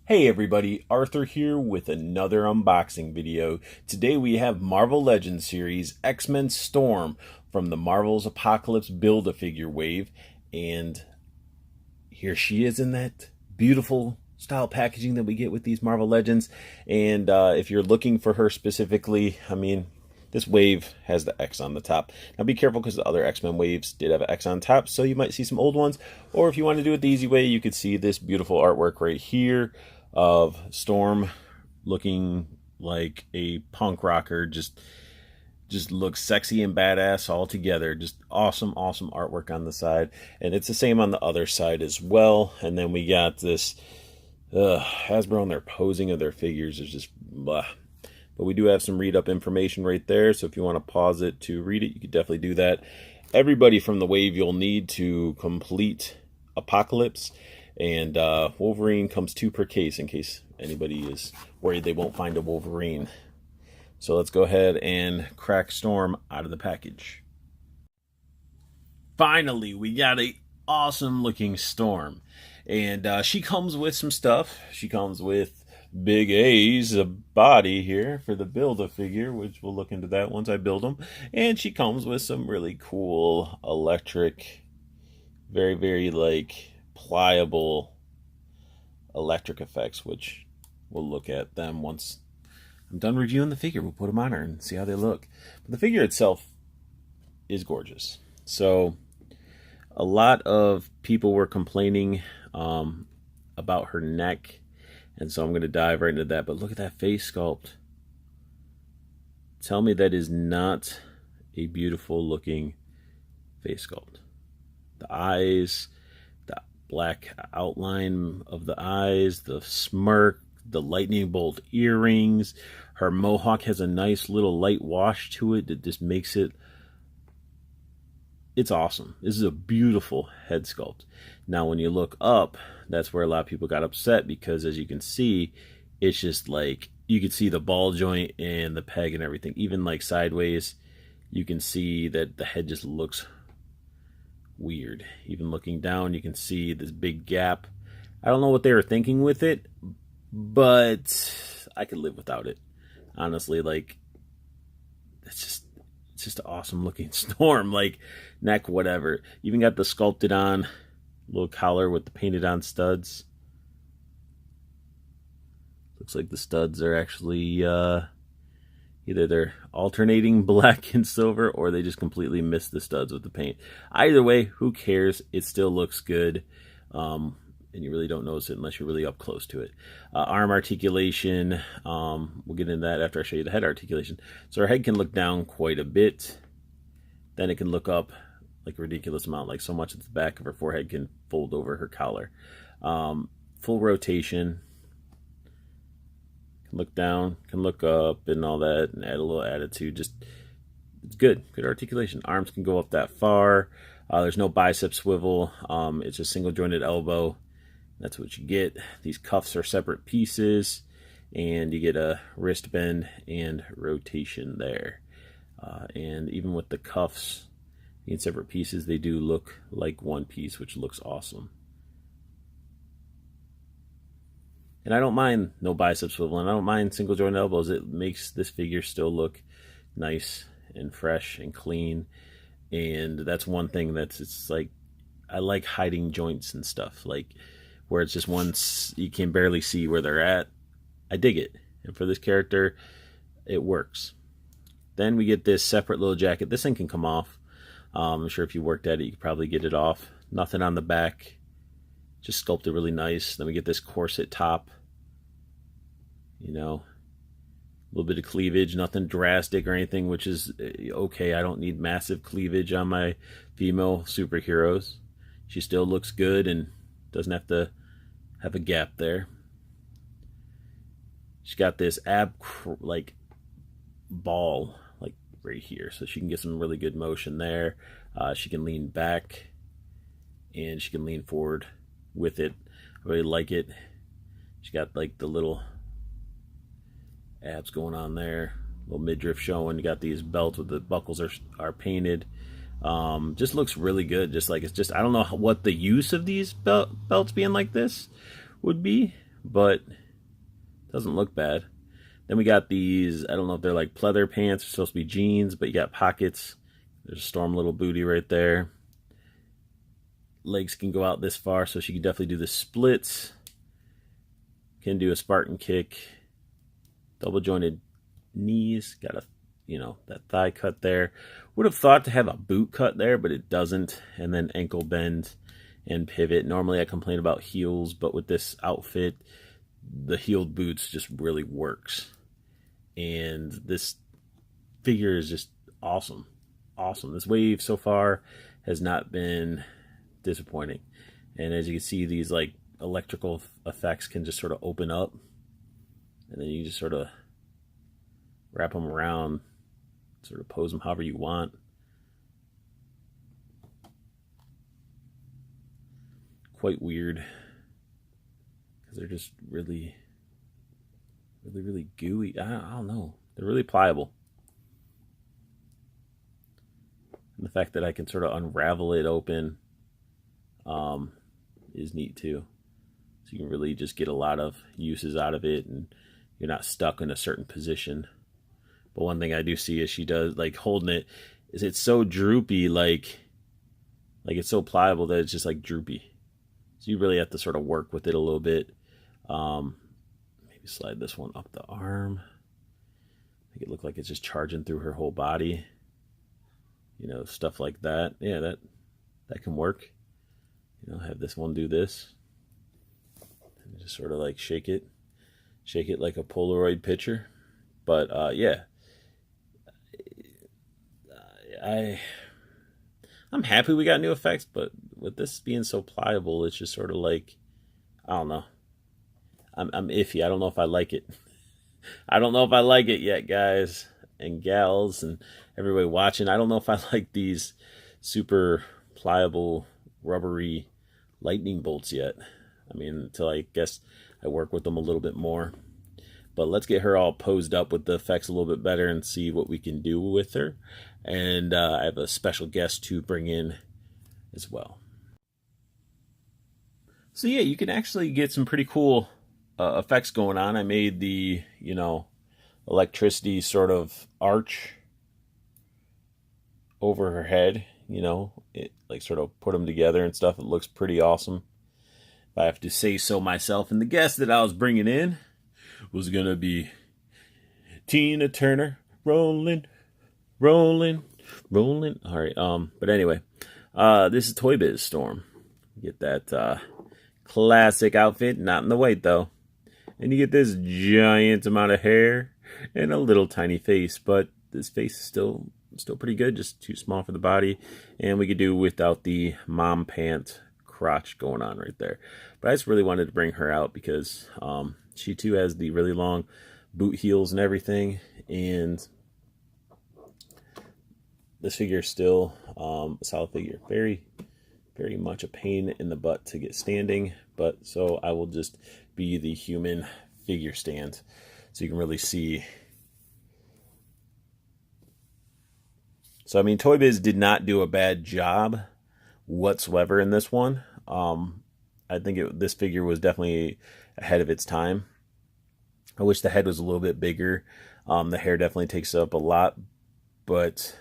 Hey everybody, Arthur here with another unboxing video. Today we have Marvel Legends series X-Men Storm from the Marvel's Apocalypse Build-A-Figure wave, and here she is in that beautiful style packaging that we get with these Marvel Legends. And if you're looking for her specifically, this wave has the X on the top. Now be careful because the other X-Men waves did have an X on top, so you might see some old ones. Or if you want to do it the easy way, you could see this beautiful artwork right here of Storm looking like a punk rocker. Just looks sexy and badass all together. Just awesome artwork on the side. And it's the same on the other side as well. And then we got this Hasbro and their posing of their figures is just blah. But we do have some read-up information right there, so if you want to pause it to read it, you could definitely do that. Everybody from the wave you'll need to complete Apocalypse, and Wolverine comes 2 per case in case anybody is worried they won't find a Wolverine. So let's go ahead and crack Storm out of the package. Finally, we got a awesome looking Storm, and she comes with some stuff. She comes with Big A's a body here for the Build-A-Figure, which we'll look into that once I build them. And she comes with some really cool electric, very like pliable electric effects, which we'll look at them once I'm done reviewing the figure. We'll put them on her and see how they look. But the figure itself is gorgeous. So a lot of people were complaining about her neck, and so I'm going to dive right into that. But look at that face sculpt. Tell me that is not a beautiful looking face sculpt. The eyes, the black outline of the eyes, the smirk, the lightning bolt earrings. Her mohawk has a nice little light wash to it that just makes it... It's awesome. This is a beautiful head sculpt. Now, when you look up, that's where a lot of people got upset, because as you can see, it's just like, you can see the ball joint and the peg and everything. Even like sideways, you can see that the head just looks weird. Even looking down, you can see this big gap. I don't know what they were thinking with it, but I could live without it. Honestly, like, it's just an awesome looking Storm. Like, neck, whatever. Even got the sculpted on little collar with the painted on studs. Looks like the studs are actually either they're alternating black and silver, or they just completely missed the studs with the paint. Either way, who cares? It still looks good. And you really don't notice it unless you're really up close to it. Arm articulation, we'll get into that after I show you the head articulation. So her head can look down quite a bit. Then it can look up like a ridiculous amount, like so much that the back of her forehead can fold over her collar. Full rotation. Can look down, can look up and all that, and add a little attitude. Just, it's good articulation. Arms can go up that far. There's no bicep swivel. It's a single jointed elbow. That's what you get. These cuffs are separate pieces, and you get a wrist bend and rotation there. And even with the cuffs in separate pieces, they do look like one piece, which looks awesome. And I don't mind no bicep swivel, and I don't mind single joint elbows. It makes this figure still look nice and fresh and clean. And that's one thing it's like, I like hiding joints and stuff, like where it's just once you can barely see where they're at. I dig it. And for this character, it works. Then we get this separate little jacket. This thing can come off. I'm sure if you worked at it, you could probably get it off. Nothing on the back. Just sculpted really nice. Then we get this corset top. You know, a little bit of cleavage, nothing drastic or anything, which is okay. I don't need massive cleavage on my female superheroes. She still looks good and doesn't have to have a gap there. She's got this ab like ball like right here, so she can get some really good motion there. She can lean back and she can lean forward with it. I really like it. She got like the little abs going on there, little midriff showing. You got these belts with the buckles are painted. Just looks really good. Just like, it's just, I don't know what the use of these belts being like this would be, but it doesn't look bad. Then we got these, I don't know if they're like pleather pants, they're supposed to be jeans, but you got pockets. There's a Storm little booty right there. Legs can go out this far, so she can definitely do the splits. Can do a Spartan kick. Double jointed knees. Got a, that thigh cut there. Would have thought to have a boot cut there, but it doesn't. And then ankle bend and pivot. Normally I complain about heels, but with this outfit, the heeled boots just really works. And this figure is just awesome. Awesome. This wave so far has not been disappointing. And as you can see, these like electrical effects can just sort of open up, and then you just sort of wrap them around, sort of pose them however you want. Quite weird, because they're just really gooey. I don't know. They're really pliable. And the fact that I can sort of unravel it open is neat too. So you can really just get a lot of uses out of it, and you're not stuck in a certain position. But one thing I do see is she does, like, holding it, is it's so droopy, like it's so pliable that it's just like droopy. So you really have to sort of work with it a little bit. Maybe slide this one up the arm. Make it look like it's just charging through her whole body. Stuff like that. Yeah, that can work. Have this one do this. And just sort of like shake it like a Polaroid picture. But yeah, I'm happy we got new effects, but with this being so pliable, it's just sort of like, I don't know. I'm iffy. I don't know if I like it. I don't know if I like it yet, guys and gals and everybody watching. I don't know if I like these super pliable, rubbery lightning bolts yet. I mean, until I guess I work with them a little bit more. But let's get her all posed up with the effects a little bit better and see what we can do with her. And I have a special guest to bring in as well. So yeah, you can actually get some pretty cool effects going on. I made the, electricity sort of arch over her head, it like sort of put them together and stuff. It looks pretty awesome, if I have to say so myself. And the guest that I was bringing in was going to be Tina Turner. Rolling. All right. But anyway, this is Toy Biz Storm. Get that classic outfit, not in the white though. And you get this giant amount of hair and a little tiny face, but this face is still pretty good, just too small for the body. And we could do without the mom pant crotch going on right there. But I just really wanted to bring her out because she too has the really long boot heels and everything. And this figure is still a solid figure. Very, very much a pain in the butt to get standing. But so I will just be the human figure stand, so you can really see. So I mean, Toy Biz did not do a bad job whatsoever in this one. I think this figure was definitely ahead of its time. I wish the head was a little bit bigger. The hair definitely takes up a lot, but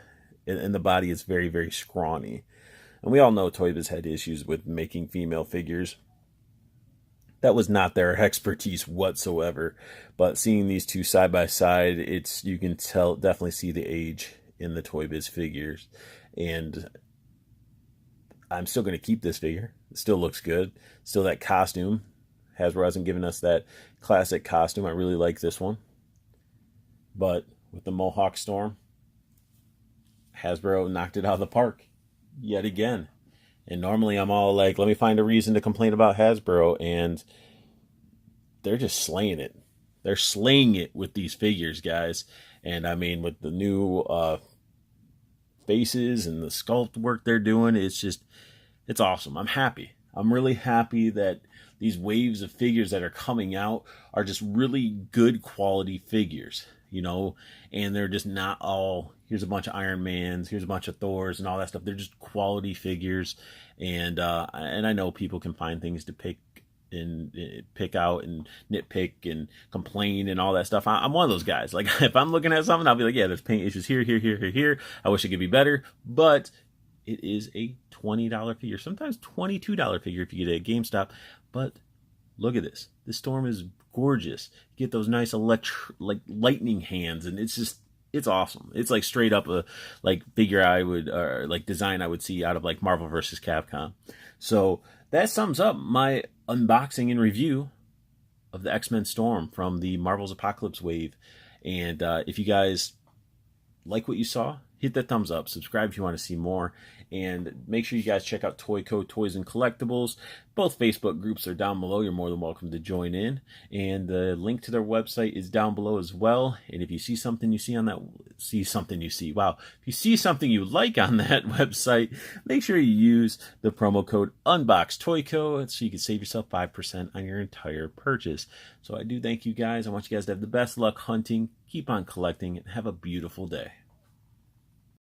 in the body it's very, very scrawny. And we all know Toy Biz had issues with making female figures. That was not their expertise whatsoever. But seeing these two side by side, you can definitely see the age in the Toy Biz figures. And I'm still going to keep this figure. It still looks good. Still that costume. Hasbro hasn't given us that classic costume. I really like this one. But with the Mohawk Storm, Hasbro knocked it out of the park yet again. And normally I'm all like, let me find a reason to complain about Hasbro, and they're just slaying it. They're slaying it with these figures, guys. And I mean, with the new faces and the sculpt work they're doing, it's awesome. I'm happy. I'm really happy that these waves of figures that are coming out are just really good quality figures, and they're just not all, here's a bunch of Iron Mans, here's a bunch of Thors and all that stuff. They're just quality figures. And I know people can find things to pick and pick out and nitpick and complain and all that stuff. I'm one of those guys. Like, if I'm looking at something, I'll be like, yeah, there's paint issues here, here, here, here, here. I wish it could be better, but it is a $20 figure, sometimes $22 figure if you get it at GameStop. But look at this. This Storm is gorgeous. You get those nice like lightning hands, and it's awesome. It's like straight up a like figure I would, or like design I would see out of like Marvel vs. Capcom. So that sums up my unboxing and review of the X-Men Storm from the Marvel's Apocalypse Wave. And if you guys like what you saw, hit that thumbs up, subscribe if you want to see more, and make sure you guys check out Toyco Toys and Collectibles. Both Facebook groups are down below. You're more than welcome to join in, and the link to their website is down below as well. And if you see something you see on that, if you see something you like on that website, make sure you use the promo code UNBOXTOYCO so you can save yourself 5% on your entire purchase. So I do thank you guys. I want you guys to have the best luck hunting, keep on collecting, and have a beautiful day.